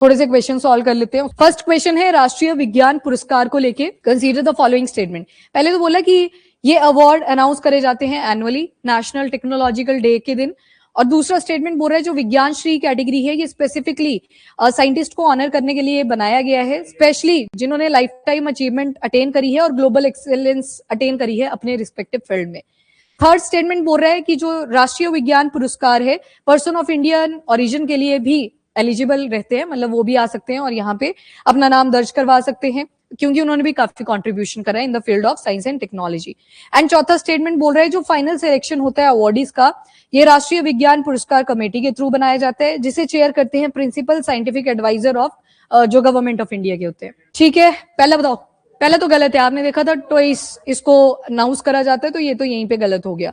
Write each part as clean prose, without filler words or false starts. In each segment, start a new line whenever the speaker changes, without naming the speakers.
थोड़े से question solve कर लेते हैं। फर्स्ट क्वेश्चन है राष्ट्रीय विज्ञान पुरस्कार को लेके, कंसीडर द फॉलोइंग स्टेटमेंट। पहले तो बोला कि ये अवार्ड अनाउंस करे जाते हैं एनुअली, नेशनल टेक्नोलॉजिकल डे के दिन। और दूसरा स्टेटमेंट बोल रहा है जो विज्ञान श्री कैटेगरी है ये स्पेसिफिकली साइंटिस्ट को ऑनर करने के लिए बनाया गया है, स्पेशली जिन्होंने लाइफ टाइम अचीवमेंट अटेन करी है और ग्लोबल एक्सेलेंस अटेन करी है अपने रिस्पेक्टिव फील्ड में। थर्ड स्टेटमेंट बोल रहा है कि जो राष्ट्रीय विज्ञान पुरस्कार है पर्सन ऑफ इंडियन ओरिजिन के लिए भी एलिजिबल रहते हैं, मतलब वो भी आ सकते हैं और यहाँ पे अपना नाम दर्ज करवा सकते हैं क्योंकि उन्होंने भी काफी कंट्रीब्यूशन करा है in the field of science and technology. And चौथा स्टेटमेंट बोल रहा है जो फाइनल सिलेक्शन होता है अवार्डीज का ये राष्ट्रीय विज्ञान पुरस्कार कमेटी के थ्रू बनाया जाता है जिसे चेयर करते हैं प्रिंसिपल साइंटिफिक एडवाइजर ऑफ जो गवर्नमेंट ऑफ इंडिया के होते हैं। ठीक है, पहला बताओ। पहला तो गलत है, आपने देखा था ट्वाइस इसको अनाउंस करा जाता है तो ये तो यहीं पे गलत हो गया।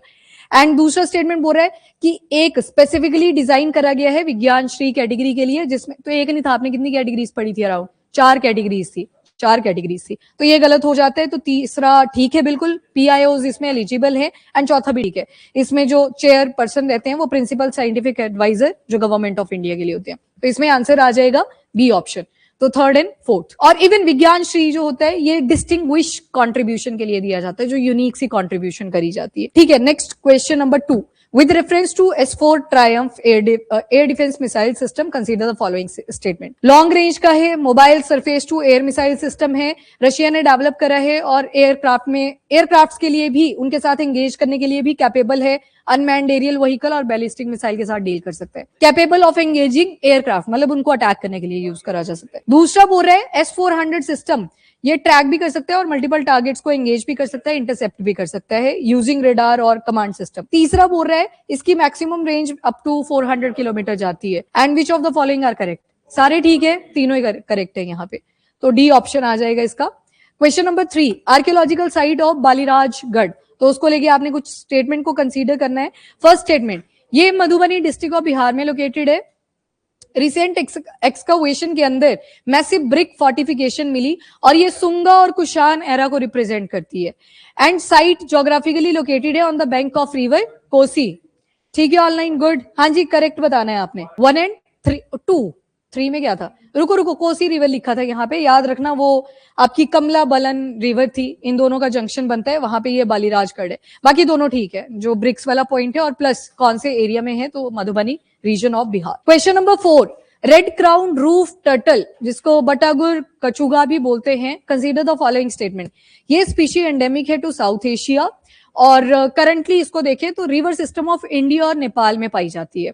एंड दूसरा स्टेटमेंट बोल रहा है कि एक स्पेसिफिकली डिजाइन करा गया है विज्ञान श्री कैटेगरी के लिए जिसमें तो एक नहीं था, आपने कितनी कैटेगरीज पढ़ी थी अराउंड? चार कैटेगरीज थी तो ये गलत हो जाता है। तो तीसरा ठीक है बिल्कुल, पीआईओज इसमें एलिजिबल है एंड चौथा भी ठीक है। इसमें जो चेयर पर्सन रहते हैं वो प्रिंसिपल साइंटिफिक एडवाइजर जो गवर्नमेंट ऑफ इंडिया के लिए होते हैं। तो इसमें आंसर आ जाएगा बी ऑप्शन। तो थर्ड एंड फोर्थ। और इवन विज्ञान श्री जो होता है ये डिस्टिंग्विश कंट्रीब्यूशन के लिए दिया जाता है, जो यूनिक सी कंट्रीब्यूशन करी जाती है। ठीक है, next question number 2। With reference to S4 Triumph air defense missile system, consider the following statement. Long range का है, mobile surface to air missile system है, रशिया ने डेवलप करा है और एयरक्राफ्ट के लिए भी उनके साथ एंगेज करने के लिए भी कैपेबल है, अनमैन्ड एरियल व्हीकल और बैलिस्टिक मिसाइल के साथ डील कर सकता है। कैपेबल ऑफ एंगेजिंग एयरक्राफ्ट मतलब उनको अटैक करने के लिए यूज करा जा सकता है। दूसरा बोल रहा है S400 सिस्टम ये ट्रैक भी कर सकता है और मल्टीपल टारगेट्स को एंगेज भी कर सकता है, इंटरसेप्ट भी कर सकता है यूजिंग रेडार और कमांड सिस्टम। तीसरा बोल रहा है इसकी maximum range up to 400 kilometre जाती है। And which of the following are correct? सारे ठीक है, तीनों ही करेक्ट है यहाँ पे, तो डी ऑप्शन आ जाएगा इसका। Question number 3, archaeological site of Balirajgarh, तो उसको लेके आपने कुछ स्टेटमेंट को कंसीडर करना है। फर्स्ट स्टेटमेंट, ये मधुबनी डिस्ट्रिक्ट ऑफ बिहार में लोकेटेड है। रिसेंट एक्सकवेशन के अंदर मैसिव ब्रिक फोर्टिफिकेशन मिली और ये सुंगा और कुशान एरा को रिप्रेजेंट करती है। एंड साइट ज्योग्राफिकली लोकेटेड है on the bank of river Kosi. ठीक है, ऑनलाइन गुड। हाँ जी, करेक्ट बताना है आपने। 1 एंड 3 में क्या था? रुको, कोसी रिवर लिखा था यहाँ पे, याद रखना वो आपकी कमला बलन रिवर थी, इन दोनों का जंक्शन बनता है, वहां पे ये बालीराजगढ़ है। बाकी दोनों ठीक है, जो ब्रिक्स वाला पॉइंट है और प्लस कौन से एरिया में है तो Madhubani region of Bihar. Question number 4, red crown roof turtle जिसको बटागुर कचुगा भी बोलते हैं, कंसीडर द फॉलोइंग स्टेटमेंट। ये स्पीशी एंडेमिक है टू साउथ एशिया और करंटली इसको देखें तो रिवर सिस्टम ऑफ इंडिया और नेपाल में पाई जाती है।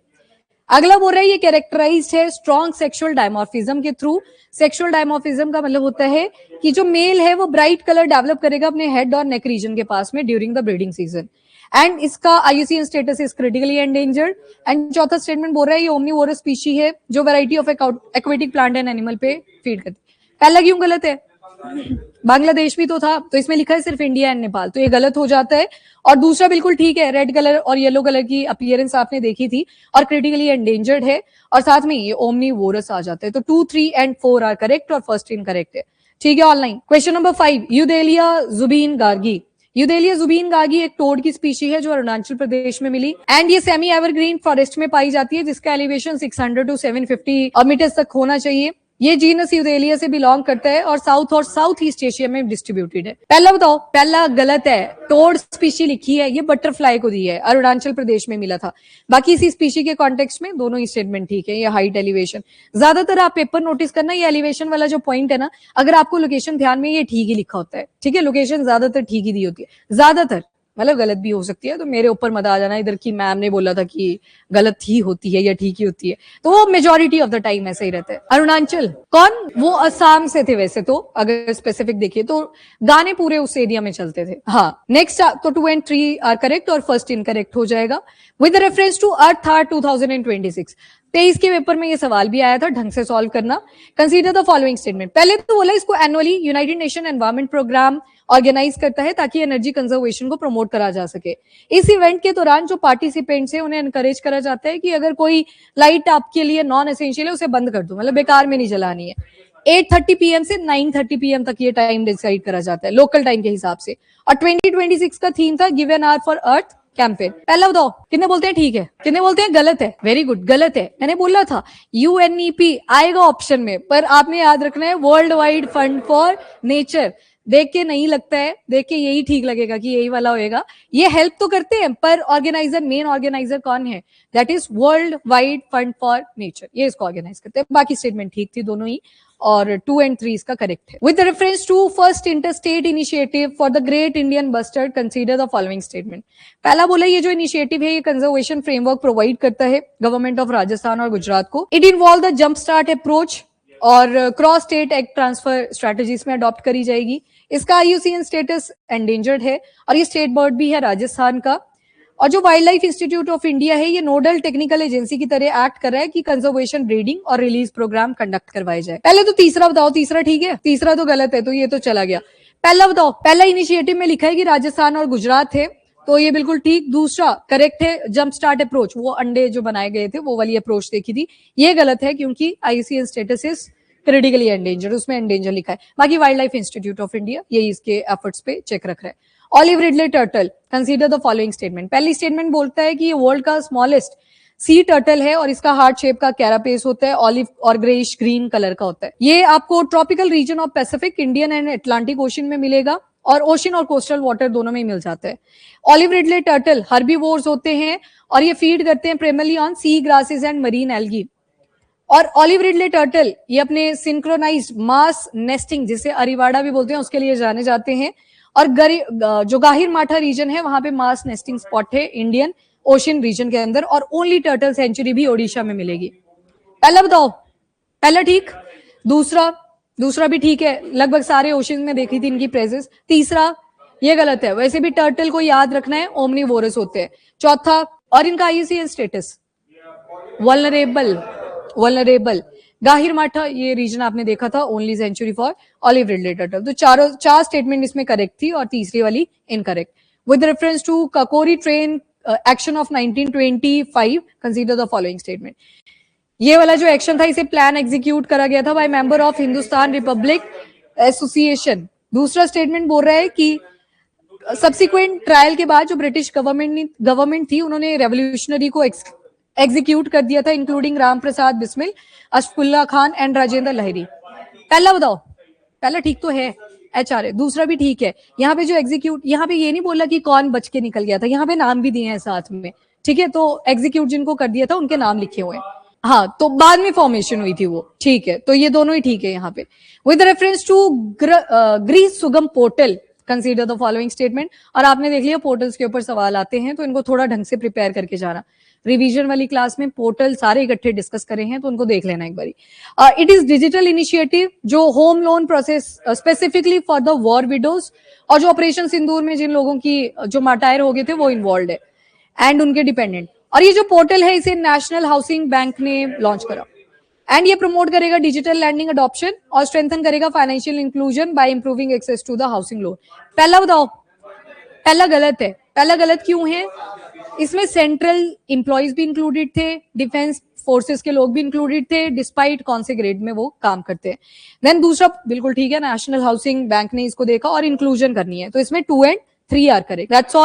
अगला बोल रहा है ये कैरेक्टराइज्ड है स्ट्रॉन्ग सेक्सुअल डायमॉर्फिज्म के थ्रू। सेक्सुअल डायमॉर्फिज्म का मतलब होता है कि जो मेल है वो ब्राइट कलर डेवलप करेगा अपने हेड और नेक रीजन के पास में during the breeding season. And इसका IUCN status is critically endangered. And चौथा स्टेटमेंट बोल रहा है ये ओमनीवोरस स्पीशी है जो variety of aquatic plant and animal पे फीड करती है। पहला क्यों गलत है? बांग्लादेश भी तो था, तो इसमें लिखा है सिर्फ इंडिया एंड नेपाल, तो ये गलत हो जाता है। और दूसरा बिल्कुल ठीक है, रेड कलर और येलो कलर की अपीयरेंस आपने देखी थी और क्रिटिकली एंडेंजर्ड है और साथ में ये ओमनीवोरस आ जाता है। तो 2, 3 एंड 4 आर करेक्ट और फर्स्ट इनकरेक्ट है। ठीक है, ऑनलाइन। क्वेश्चन नंबर 5, यूदेलिया जुबीन गार्गी। यूदेलिया जुबीन गार्गी एक टोड की स्पीशी है जो अरुणाचल प्रदेश में मिली एंड ये सेमी एवरग्रीन फॉरेस्ट में पाई जाती है जिसका एलिवेशन 600 to 750 मीटर्स तक होना चाहिए। ये जीनस यूदेलिया से बिलोंग करता है और साउथ और साउथ ईस्ट एशिया में डिस्ट्रीब्यूटेड है। पहला बताओ। पहला गलत है, टोड स्पीशी लिखी है, ये बटरफ्लाई को दी है, अरुणाचल प्रदेश में मिला था। बाकी इसी स्पीशी के कॉन्टेक्स्ट में दोनों ही स्टेटमेंट ठीक है। ये हाइट एलिवेशन, ज्यादातर आप पेपर नोटिस करना, ये एलिवेशन वाला जो पॉइंट है ना, अगर आपको लोकेशन ध्यान में, ये ठीक ही लिखा होता है। ठीक है, लोकेशन ज्यादातर ठीक ही दी होती है, ज्यादातर मतलब गलत भी हो सकती है, तो मेरे ऊपर मत आ जाना इधर की मैम ने बोला था कि गलत ही होती है या ठीक ही होती है, तो वो मेजॉरिटी ऑफ द टाइम ऐसा ही रहता है। अरुणाचल कौन? वो असम से थे वैसे तो, अगर स्पेसिफिक देखिए तो गाने पूरे उस एरिया में चलते थे। हाँ, नेक्स्ट तो 2 and 3 आर करेक्ट और फर्स्ट इनकरेक्ट हो जाएगा। With reference to Earth Hour 2026, 23 के पेपर में ये सवाल भी आया था, ढंग से सॉल्व करना। Consider the following statement. पहले तो बोला इसको annually United Nation Environment Programme organise करता है ताकि एनर्जी कंजर्वेशन को प्रमोट करा जा सके। इस इवेंट के दौरान जो पार्टिसिपेंट्स हैं उन्हें एनकरेज करा जाता है कि अगर कोई लाइट आपके लिए नॉन एसेंशियल है उसे बंद कर दो, मतलब बेकार में नहीं जलानी है। 8:30 PM से 9:30 PM तक ये टाइम डिसाइड करा जाता है लोकल टाइम के हिसाब से। और 2026 का थीम था give an hour for earth campaign. पहला बताओ, कितने बोलते हैं ठीक है, कितने बोलते हैं गलत है? वेरी गुड, गलत है। मैंने बोला था यूएनईपी आएगा ऑप्शन में, पर आपने याद रखना है world wide fund for nature. देख के नहीं लगता है, देख के यही ठीक लगेगा कि यही वाला होएगा। ये हेल्प तो करते हैं, पर ऑर्गेनाइजर, मेन ऑर्गेनाइजर कौन है? That is world wide fund for nature, ये इसको ऑर्गेनाइज करते हैं। बाकी स्टेटमेंट ठीक थी दोनों ही, और 2 and 3 इसका करेक्ट है। With reference to first interstate initiative for the great Indian bustard, consider the following statement. पहला बोला, ये जो इनिशिएटिव है ये कंजर्वेशन फ्रेमवर्क प्रोवाइड करता है गवर्नमेंट ऑफ राजस्थान और गुजरात को। It involve the jump start approach और cross state act transfer strategies में अडॉप्ट करी जाएगी। इसका IUCN स्टेटस एंडेंजर्ड है और ये स्टेट बर्ड भी है राजस्थान का। और जो wild life institute of India है ये नोडल टेक्निकल एजेंसी की तरह एक्ट कर रहा है कि कंजर्वेशन, ब्रीडिंग और रिलीज प्रोग्राम कंडक्ट करवाए जाए। पहले तो तीसरा बताओ, तीसरा ठीक है? तीसरा तो गलत है, तो ये तो चला गया। पहला बताओ, पहला इनिशिएटिव में लिखा है कि राजस्थान और गुजरात है, तो ये बिल्कुल ठीक। दूसरा करेक्ट है, जंप स्टार्ट अप्रोच, वो अंडे जो बनाए गए थे वो वाली अप्रोच देखी थी, ये गलत है क्योंकि IUCN status is critically endangered, उसमें एंडेंजर लिखा है। बाकी wild life institute of India यही इसके एफर्ट्स पे चेक रख रहा है। Olive ridley turtle, consider the following statement. पहली स्टेटमेंट बोलता है कि ये वर्ल्ड का स्मॉलेस्ट सी टर्टल है और इसका हार्ट शेप का कैरापेस होता है, ऑलिव और ग्रेइश ग्रीन कलर का होता है। ये आपको tropical region of Pacific, Indian and Atlantic ocean में मिलेगा और ओशन और कोस्टल वाटर दोनों में ही मिल जाता है। ऑलिव रिडले टर्टल हर्बीवोर्स होते हैं और ये फीड करते हैं primarily on sea grasses and marine algae. और ऑलिव रिडले टर्टल ये अपने सिंक्रोनाइज्ड मास नेस्टिंग, जिसे अरिवाड़ा भी बोलते हैं, उसके लिए जाने जाते हैं। और जो गाहिर माठा रीजन है वहां पे मास नेस्टिंग स्पॉट है इंडियन ओशन रीजन के अंदर, और ओनली टर्टल सेंचुरी भी ओडिशा में मिलेगी। पहला बताओ, पहला ठीक। दूसरा भी ठीक है, लगभग सारे ओशन में देखी थी इनकी प्रेजेंस। तीसरा ये गलत है, वैसे भी टर्टल को याद रखना है, ओमनीवोरस होते हैं। चौथा, और इनका IUCN स्टेटस वल्नरेबल। गाहिर माठा ये रीजन आपने देखा था, only sanctuary for olive ridley turtle. तो चार स्टेटमेंट इसमें करेक्ट थी और तीसरी वाली incorrect. With reference to Kakori train action of 1925, consider the following statement. ये वाला जो एक्शन था इसे प्लान एग्जीक्यूट करा गया था by member of Hindustan Republic association. दूसरा स्टेटमेंट बोल रहा है कि सब्सिक्वेंट ट्रायल के बाद जो ब्रिटिश गवर्नमेंट थी उन्होंने रेवोल्यूशनरी को एग्जीक्यूट कर दिया था, इंक्लूडिंग राम प्रसाद बिस्मिल, अशफाकुल्ला खान एंड राजेंद्र लहरी। पहला बताओ, पहला ठीक तो है, HR है। दूसरा भी ठीक है। यहाँ पे जो एग्जीक्यूट, यहाँ पे ये नहीं बोला कि कौन बच के निकल गया था, यहाँ पे नाम भी दिए हैं साथ में, ठीक है? तो एग्जीक्यूट जिनको कर दिया था उनके नाम लिखे हुए हैं। हाँ, तो बाद में फॉर्मेशन हुई थी वो, ठीक है? तो ये दोनों ही ठीक है यहाँ पे। विद रेफरेंस टू ग्रीस सुगम portal, consider the following statement. और आपने देख लिया पोर्टल्स के ऊपर सवाल आते हैं, तो इनको थोड़ा ढंग से प्रिपेयर करके जाना। रिवीजन वाली क्लास में पोर्टल सारे इकट्ठे डिस्कस करे हैं, तो उनको देख लेना एक बारी। इट इज डिजिटल इनिशिएटिव जो home loan process specifically for the war widows, और जो ऑपरेशन सिंदूर में जिन लोगों की जो मार्टायर हो गए थे वो इन्वॉल्व है, एंड उनके डिपेंडेंट। और ये जो पोर्टल है इसे नेशनल हाउसिंग बैंक ने लॉन्च करा, एंड ये प्रमोट करेगा डिजिटल लैंडिंग अडॉप्शन और स्ट्रेंथन करेगा financial inclusion by improving access to the housing loan. पहला बताओ, पहला गलत है। पहला गलत क्यों है? इसमें सेंट्रल एम्प्लॉइज भी इंक्लूडेड थे, डिफेंस फोर्सेस के लोग भी इंक्लूडेड थे, डिस्पाइट कौन से ग्रेड में वो काम करते हैं। देन दूसरा बिल्कुल ठीक है, नेशनल हाउसिंग बैंक ने इसको देखा और इंक्लूजन करनी है, तो इसमें 2 and 3 are correct. That's all.